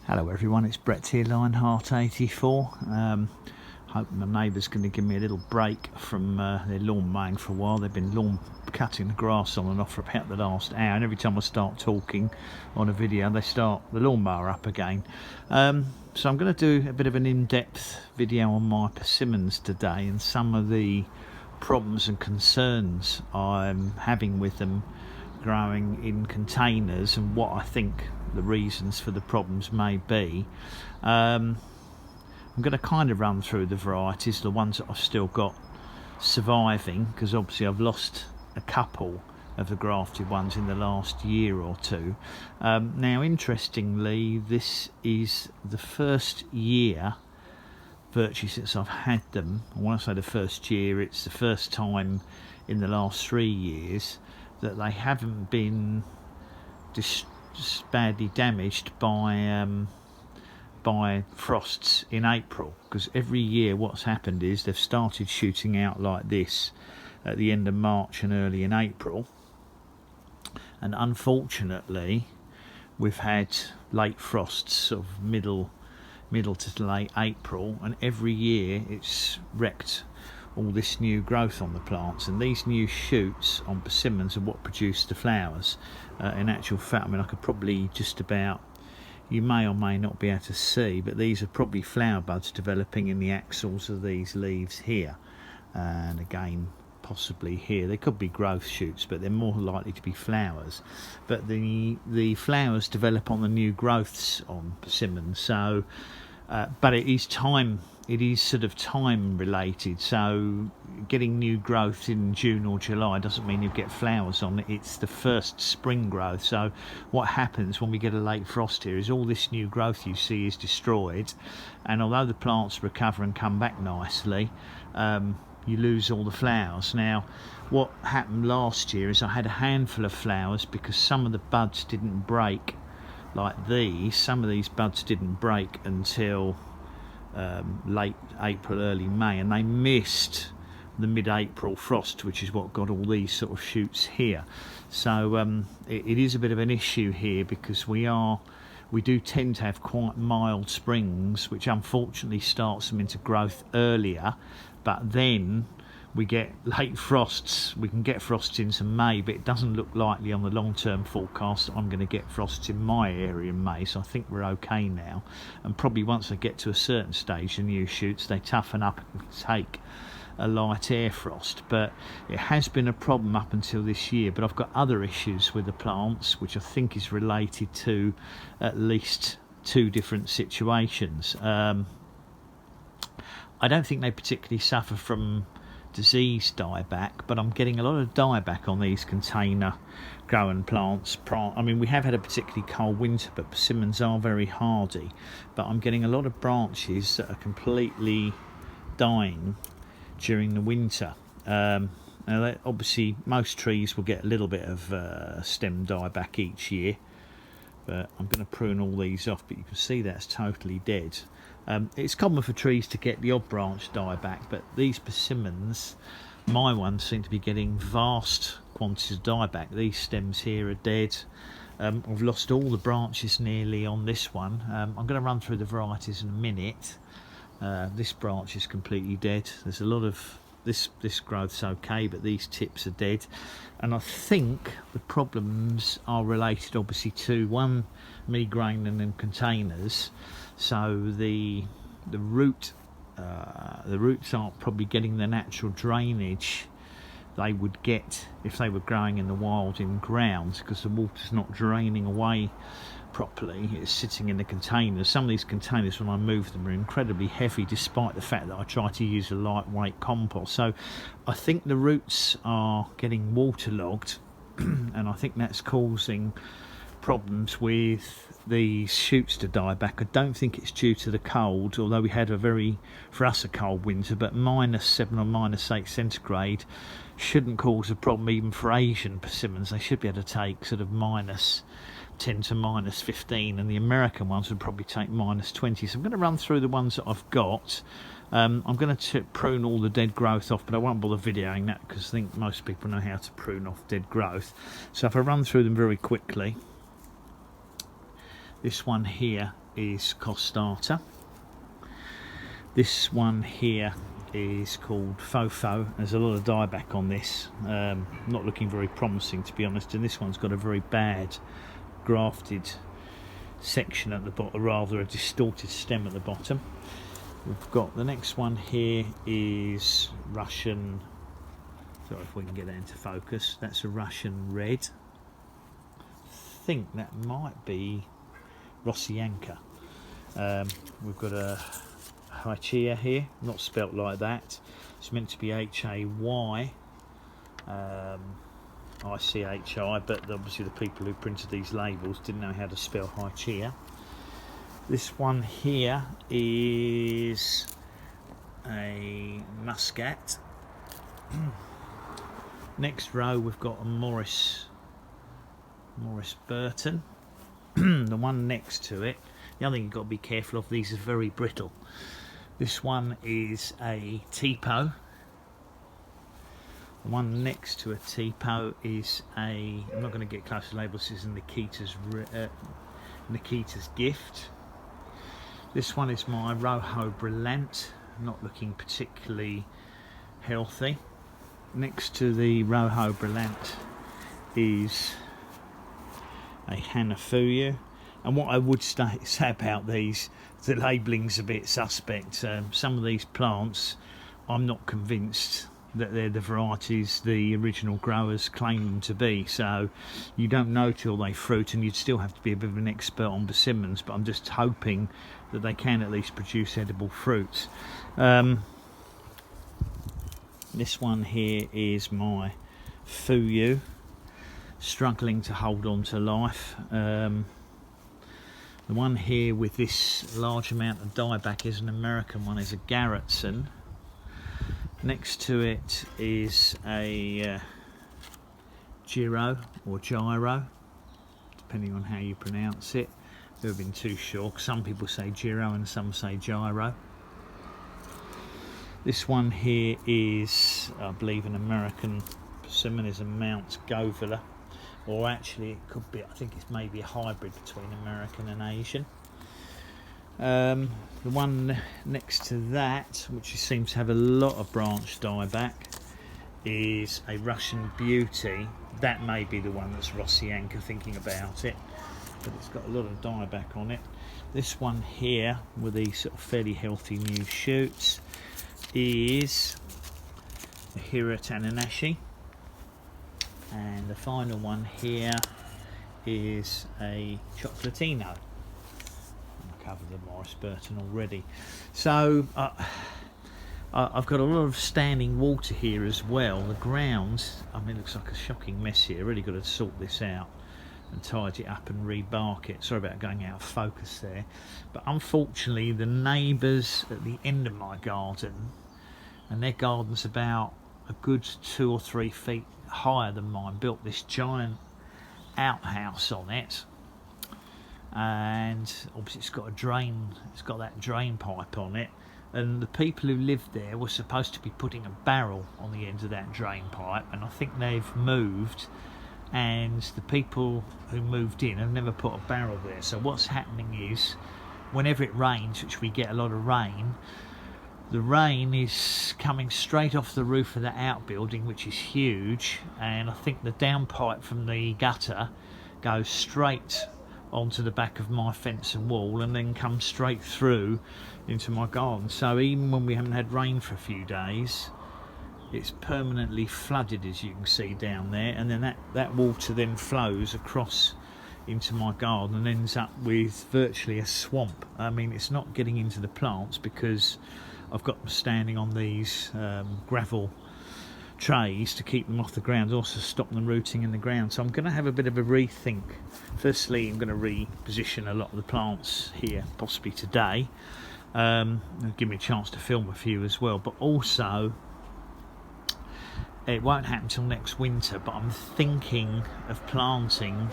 Hello everyone, it's Brett here, Lionheart84. Hope my neighbour's going to give me a little break from their lawn mowing for a while. They've been lawn cutting the grass on and off for about the last hour, and every time I start talking on a video they start the lawnmower up again. So I'm going to do a bit of an in-depth video on my persimmons today and some of the problems and concerns I'm having with them growing in containers and what I think the reasons for the problems may be. I'm going to kind of run through the varieties, the ones that I've still got surviving, because obviously I've lost a couple of the grafted ones in the last year or two. Now interestingly, this is the first year virtually since I've had them. When I say the first year, it's the first time in the last 3 years that they haven't been badly damaged by frosts in April, because every year what's happened is they've started shooting out like this at the end of March and early in April, and unfortunately we've had late frosts, sort of middle to late April, and every year it's wrecked all this new growth on the plants, and these new shoots on persimmons are what produce the flowers. In actual fact, I mean, I could probably just about, you may or may not be able to see, but these are probably flower buds developing in the axils of these leaves here, and again possibly here. They could be growth shoots, but they're more likely to be flowers. But the flowers develop on the new growths on persimmons, so but it is sort of time related, so getting new growth in June or July doesn't mean you get flowers on it. It's the first spring growth. So what happens when we get a late frost here is all this new growth you see is destroyed, and although the plants recover and come back nicely, you lose all the flowers. Now what happened last year is I had a handful of flowers because some of the buds didn't break like these. Some of these buds didn't break until late April, early May, and they missed the mid-April frost, which is what got all these sort of shoots here. So it is a bit of an issue here, because we do tend to have quite mild springs, which unfortunately starts them into growth earlier, but then we get late frosts. We can get frosts into May, but it doesn't look likely on the long-term forecast that I'm going to get frosts in my area in May, so I think we're okay now. And probably once they get to a certain stage, the new shoots, they toughen up and take a light air frost. But it has been a problem up until this year. But I've got other issues with the plants, which I think is related to at least 2 different situations. I don't think they particularly suffer from disease dieback, but I'm getting a lot of dieback on these container growing plants. I mean, we have had a particularly cold winter, but persimmons are very hardy, but I'm getting a lot of branches that are completely dying during the winter. Now obviously most trees will get a little bit of stem dieback each year, but I'm going to prune all these off, but you can see that's totally dead. It's common for trees to get the odd branch dieback, but these persimmons, my ones, seem to be getting vast quantities of dieback. These stems here are dead. I've lost all the branches nearly on this one. I'm going to run through the varieties in a minute. This branch is completely dead. There's a lot of this growth's okay, but these tips are dead, and I think the problems are related obviously to, one, me growing them in containers, so the roots aren't probably getting the natural drainage they would get if they were growing in the wild in ground, because the water's not draining away properly. It's sitting in the containers. Some of these containers, when I move them, are incredibly heavy, despite the fact that I try to use a lightweight compost. So I think the roots are getting waterlogged and I think that's causing problems with these shoots to die back. I don't think it's due to the cold, although we had for us a cold winter, but -7 or -8 centigrade shouldn't cause a problem even for Asian persimmons. They should be able to take sort of -10 to -15, and the American ones would probably take -20. So I'm going to run through the ones that I've got. I'm going to prune all the dead growth off, but I won't bother videoing that because I think most people know how to prune off dead growth. So if I run through them very quickly, this one here is Costata. This one here is called Fofo. There's a lot of dieback on this, not looking very promising to be honest, and this one's got a very bad grafted section at the bottom, rather a distorted stem at the bottom. We've got the next one here is Russian, sorry if we can get that into focus, that's a Russian red. I think that might be Rossianka. We've got a Hychia here, not spelt like that. It's meant to be H-A-Y I-C-H-I, but obviously the people who printed these labels didn't know how to spell Hychia. This one here is a Muscat. Next row we've got a Morris Burton. The one next to it, the other thing you've got to be careful of, these are very brittle. This one is a Tipo. The one next to a Tipo is a, I'm not going to get close to labels, this is Nikita's Gift. This one is my Rojo Brillant, not looking particularly healthy. Next to the Rojo Brillant is a Hanafuyu. And what I would say about these, the labelling's a bit suspect. Some of these plants, I'm not convinced that they're the varieties the original growers claim them to be. So you don't know till they fruit, and you'd still have to be a bit of an expert on persimmons, but I'm just hoping that they can at least produce edible fruits. This one here is my Fuyu, struggling to hold on to life. The one here with this large amount of dieback is an American one, is a Garrettson. Next to it is a Giro or Gyro, depending on how you pronounce it. Never been too sure. Some people say Giro and some say Gyro. This one here is, I believe, an American persimmon, is a Mount Govila, or actually it could be, I think it's maybe a hybrid between American and Asian. The one next to that, which seems to have a lot of branch dieback, is a Russian Beauty. That may be the one that's Rossianka, thinking about it, but it's got a lot of dieback on it. This one here with these sort of fairly healthy new shoots is a Hira Tananashi, and the final one here is a Chocolatino. Covered the Morris Burton already. So I've got a lot of standing water here as well. The ground, I mean, it looks like a shocking mess here. Really got to sort this out and tidy it up and rebark it. Sorry about going out of focus there, but unfortunately the neighbours at the end of my garden, and their garden's about a good 2 or 3 feet higher than mine, built this giant outhouse on it, and obviously it's got a drain, it's got that drain pipe on it, and the people who lived there were supposed to be putting a barrel on the end of that drain pipe, and I think they've moved, and the people who moved in have never put a barrel there. So what's happening is, whenever it rains, which we get a lot of rain, the rain is coming straight off the roof of the outbuilding, which is huge, and I think the downpipe from the gutter goes straight onto the back of my fence and wall and then comes straight through into my garden. So even when we haven't had rain for a few days, it's permanently flooded, as you can see down there, and then that water then flows across into my garden and ends up with virtually a swamp. I mean, it's not getting into the plants because I've got them standing on these gravel trays to keep them off the ground, also stop them rooting in the ground. So I'm going to have a bit of a rethink. Firstly, I'm going to reposition a lot of the plants here, possibly today, and give me a chance to film a few as well, but also it won't happen till next winter, but I'm thinking of planting,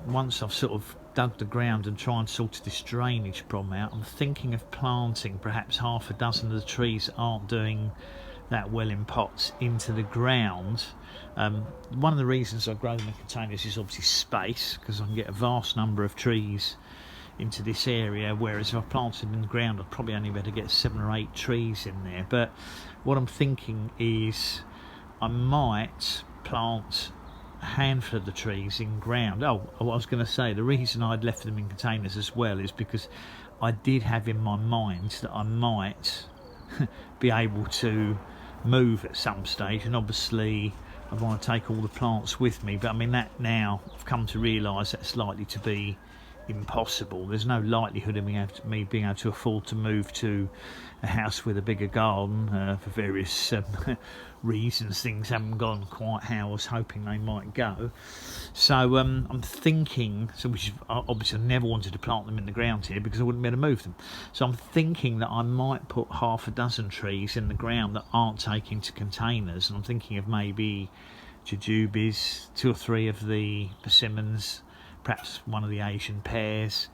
once I've sort of dug the ground and try and sort this drainage problem out, I'm thinking of planting perhaps half a dozen of the trees that aren't doing that well in pots into the ground. One of the reasons I grow them in containers is obviously space, because I can get a vast number of trees into this area, whereas if I planted them in the ground I'd probably only be able to get 7 or 8 trees in there. But what I'm thinking is I might plant a handful of the trees in ground. Oh, I was going to say, the reason I'd left them in containers as well is because I did have in my mind that I might be able to move at some stage, and obviously I want to take all the plants with me, but I mean, that now I've come to realise that's likely to be impossible. There's no likelihood of me being able to afford to move to a house with a bigger garden for various reasons. Things haven't gone quite how I was hoping they might go. So I'm thinking, which is obviously I never wanted to plant them in the ground here because I wouldn't be able to move them. So I'm thinking that I might put half a dozen trees in the ground that aren't taken to containers, and I'm thinking of maybe jujubes, 2 or 3 of the persimmons, perhaps one of the Asian pears,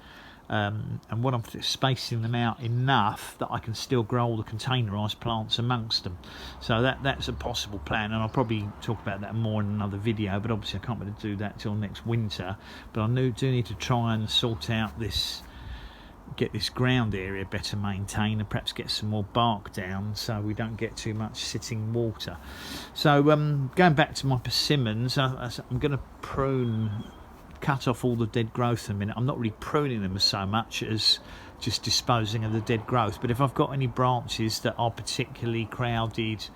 and what I'm spacing them out enough that I can still grow all the containerised plants amongst them. So that's a possible plan, and I'll probably talk about that more in another video, but obviously I can't really do that till next winter. But I do need to try and sort out get this ground area better maintained, and perhaps get some more bark down so we don't get too much sitting water. So going back to my persimmons, I'm going to cut off all the dead growth in a minute. I'm not really pruning them so much as just disposing of the dead growth, but if I've got any branches that are particularly crowded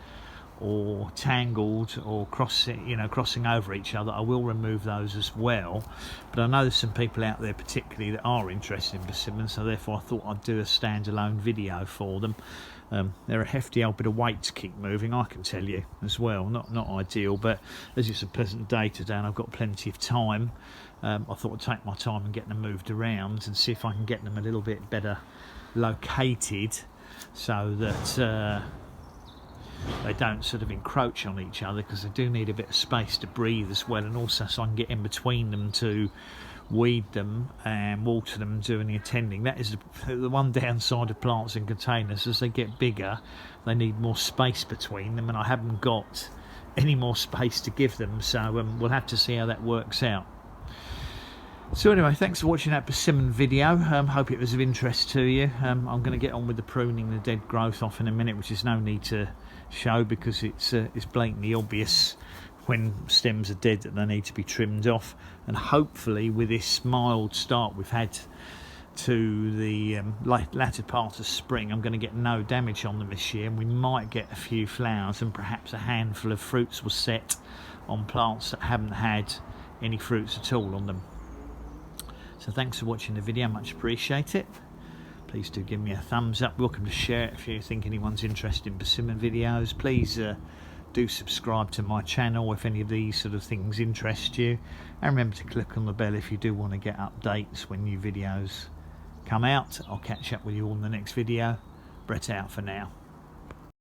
or tangled or crossing over each other, I will remove those as well. But I know there's some people out there particularly that are interested in persimmons, so therefore I thought I'd do a standalone video for them. They're a hefty old bit of weight to keep moving, I can tell you, as well. Not ideal, but as it's a pleasant day today and I've got plenty of time, I thought I'd take my time and get them moved around and see if I can get them a little bit better located so that they don't sort of encroach on each other, because they do need a bit of space to breathe as well, and also so I can get in between them to weed them and water them and do any attending. That is the one downside of plants in containers. As they get bigger, they need more space between them, and I haven't got any more space to give them, so we'll have to see how that works out. So anyway, thanks for watching that persimmon video. Hope it was of interest to you. I'm going to get on with the pruning the dead growth off in a minute, which is no need to show because it's blatantly obvious when stems are dead that they need to be trimmed off. And hopefully with this mild start we've had to the latter part of spring, I'm going to get no damage on them this year, and we might get a few flowers and perhaps a handful of fruits will set on plants that haven't had any fruits at all on them. So thanks for watching the video, much appreciate it. Please do give me a thumbs up. Welcome to share it if you think anyone's interested in persimmon videos. Please do subscribe to my channel if any of these sort of things interest you, and remember to click on the bell if you do want to get updates when new videos come out. I'll catch up with you all in the next video. Brett out for now.